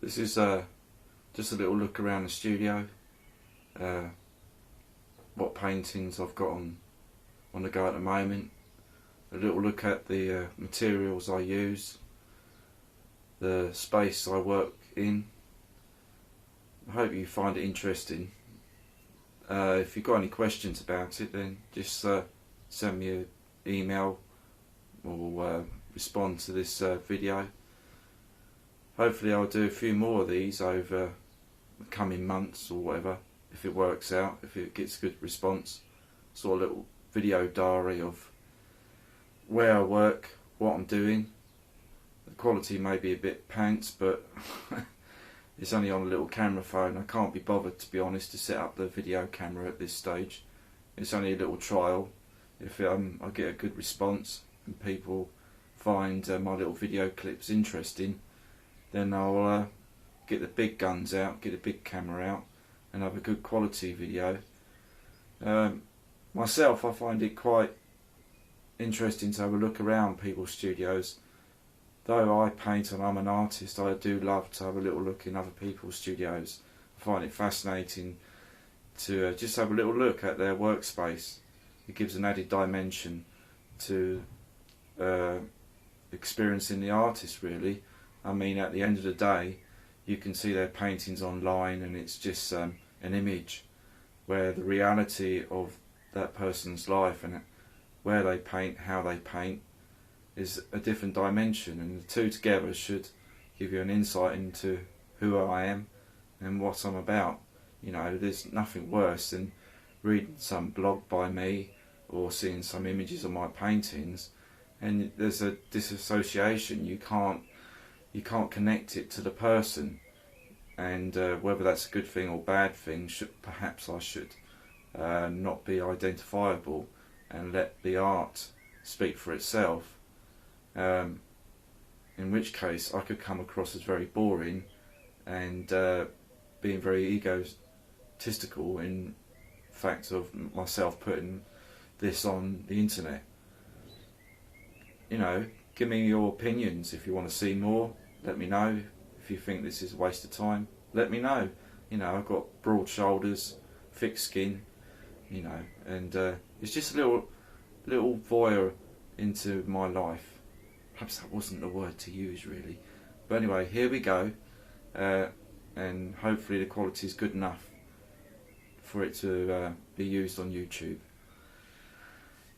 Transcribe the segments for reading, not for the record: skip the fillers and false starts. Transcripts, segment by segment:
This is just a little look around the studio, what paintings I've got on the go at the moment, a little look at the materials I use, the space I work in. I hope you find it interesting. If you've got any questions about it, then just send me an email or respond to this video. Hopefully I'll do a few more of these over the coming months or whatever, if it works out, if it gets good response. Sort of little video diary of where I work, what I'm doing. The quality may be a bit pants, but it's only on a little camera phone. I can't be bothered, to be honest, to set up the video camera at this stage. It's only a little trial. If I get a good response and people find my little video clips interesting, then I'll get the big guns out, get a big camera out and have a good quality video. Myself, I find it quite interesting to have a look around people's studios. Though I paint and I'm an artist, I do love to have a little look in other people's studios. I find it fascinating to just have a little look at their workspace. It gives an added dimension to experiencing the artist, really. I mean, at the end of the day, you can see their paintings online and it's just an image, where the reality of that person's life and where they paint, how they paint, is a different dimension, and the two together should give you an insight into who I am and what I'm about. You know, there's nothing worse than reading some blog by me or seeing some images of my paintings and there's a disassociation. You can't connect it to the person, and whether that's a good thing or bad thing, perhaps I should not be identifiable and let the art speak for itself. In which case I could come across as very boring and being very egotistical in fact of myself putting this on the internet. You know, give me your opinions. If you want to see more, let me know. If you think this is a waste of time, let me know. You know, I've got broad shoulders, thick skin, you know, and it's just a little voyeur into my life. Perhaps that wasn't the word to use, really. But anyway, here we go, and hopefully the quality is good enough for it to be used on YouTube.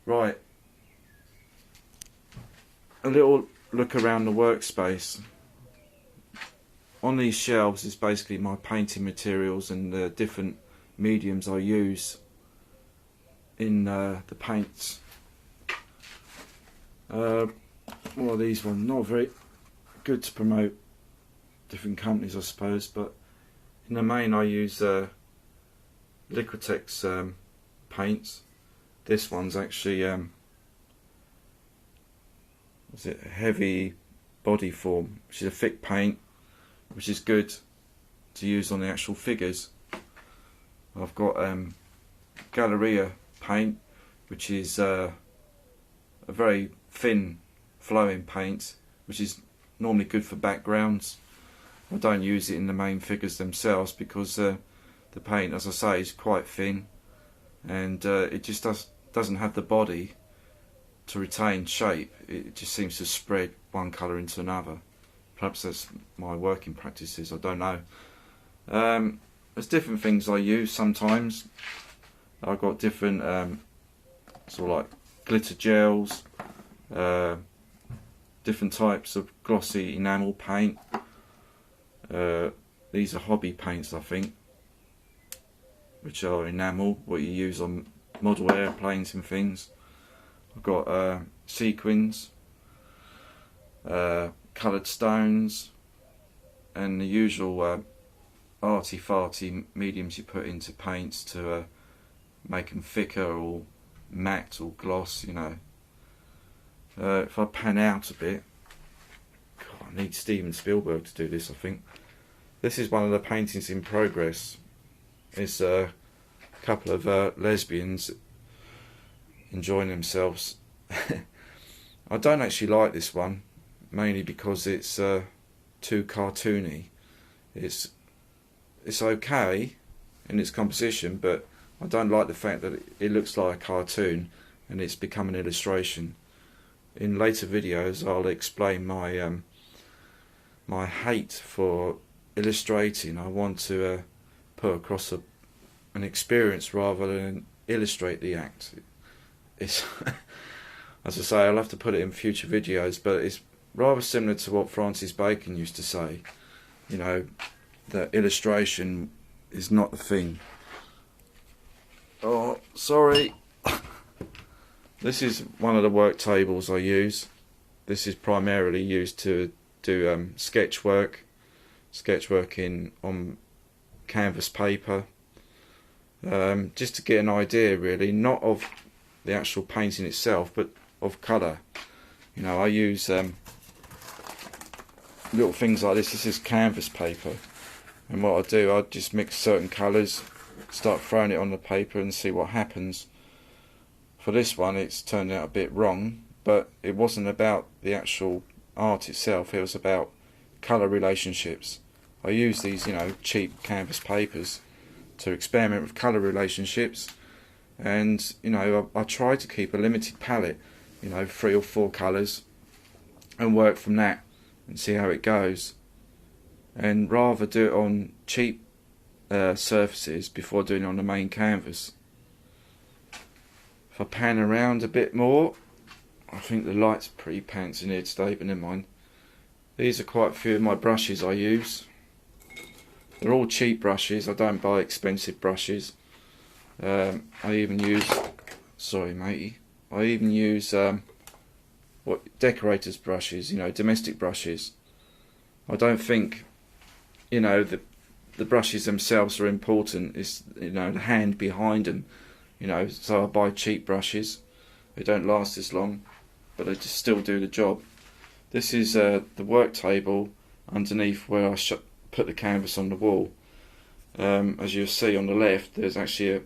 Right, a little look around the workspace. On these shelves is basically my painting materials and the different mediums I use in the paints. Well, these ones not very good to promote different companies, I suppose, but in the main I use Liquitex paints. This one's actually is it heavy body form, which is a thick paint, which is good to use on the actual figures. I've got Galleria paint, which is a very thin flowing paint, which is normally good for backgrounds. I don't use it in the main figures themselves because the paint, as I say, is quite thin, and it just doesn't have the body to retain shape. It just seems to spread one colour into another. Perhaps that's my working practices, I don't know. There's different things I use sometimes. I've got different sort of like glitter gels, different types of glossy enamel paint. These are hobby paints, I think, which are enamel, what you use on model airplanes and things. I've got sequins, coloured stones, and the usual arty-farty mediums you put into paints to make them thicker or matte or gloss, you know. If I pan out a bit, God, I need Steven Spielberg to do this, I think. This is one of the paintings in progress. It's a couple of lesbians enjoying themselves. I don't actually like this one, mainly because it's too cartoony. It's okay in its composition, but I don't like the fact that it looks like a cartoon and it's become an illustration. In later videos I'll explain my my hate for illustrating. I want to put across an experience rather than illustrate the act. It's as I say, I'll have to put it in future videos, but it's rather similar to what Francis Bacon used to say, you know, that illustration is not the thing. Oh, sorry. This is one of the work tables I use. This is primarily used to do sketch work on canvas paper, just to get an idea, really, not of the actual painting itself, but of colour. You know, I use little things like this. This is canvas paper, and what I do, I just mix certain colours, start throwing it on the paper and see what happens. For this one it's turned out a bit wrong, but it wasn't about the actual art itself, it was about colour relationships. I use these, you know, cheap canvas papers to experiment with colour relationships, and you know, I try to keep a limited palette, you know, 3 or 4 colours, and work from that and see how it goes, and rather do it on cheap surfaces before doing it on the main canvas. If I pan around a bit more, I think the light's pretty pants in here today, but never mind. These are quite a few of my brushes I use. They're all cheap brushes, I don't buy expensive brushes. I even use, sorry matey, I even use decorators brushes, you know, domestic brushes. I don't think, you know, the brushes themselves are important, it's, you know, the hand behind them. You know, so I buy cheap brushes. They don't last as long, but they just still do the job. This is the work table underneath where I put the canvas on the wall. As you'll see on the left, there's actually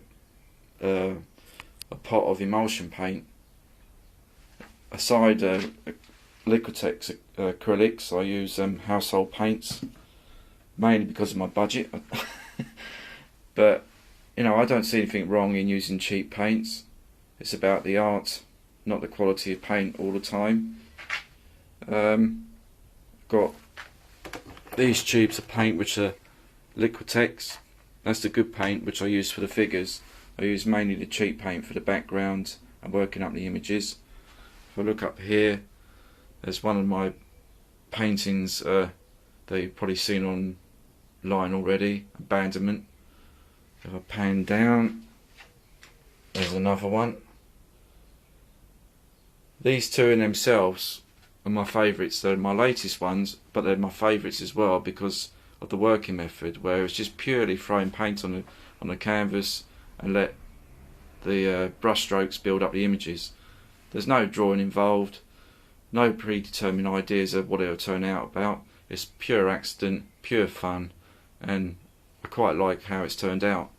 a pot of emulsion paint. Aside Liquitex acrylics, I use household paints, mainly because of my budget. But you know, I don't see anything wrong in using cheap paints. It's about the art, not the quality of paint all the time. Got these tubes of paint which are Liquitex. That's the good paint which I use for the figures. I use mainly the cheap paint for the background and working up the images. If I look up here, there's one of my paintings that you've probably seen online already, Abandonment. If I pan down, there's another one. These two in themselves are my favourites. They're my latest ones, but they're my favourites as well because of the working method, where it's just purely throwing paint on the canvas and let the brush strokes build up the images. There's no drawing involved, no predetermined ideas of what it'll turn out about. It's pure accident, pure fun, and I quite like how it's turned out.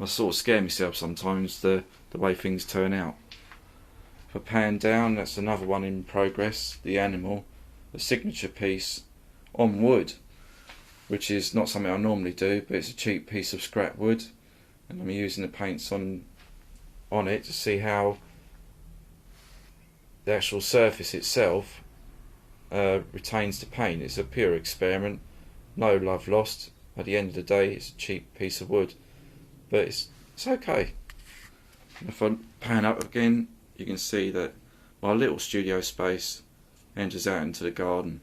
I sort of scare myself sometimes the way things turn out. If I pan down, that's another one in progress, the animal, a signature piece on wood, which is not something I normally do, but it's a cheap piece of scrap wood, and I'm using the paints on it to see how the actual surface itself retains the paint. It's a pure experiment, no love lost. At the end of the day, it's a cheap piece of wood, but it's okay. And if I pan up again, you can see that my little studio space enters out into the garden.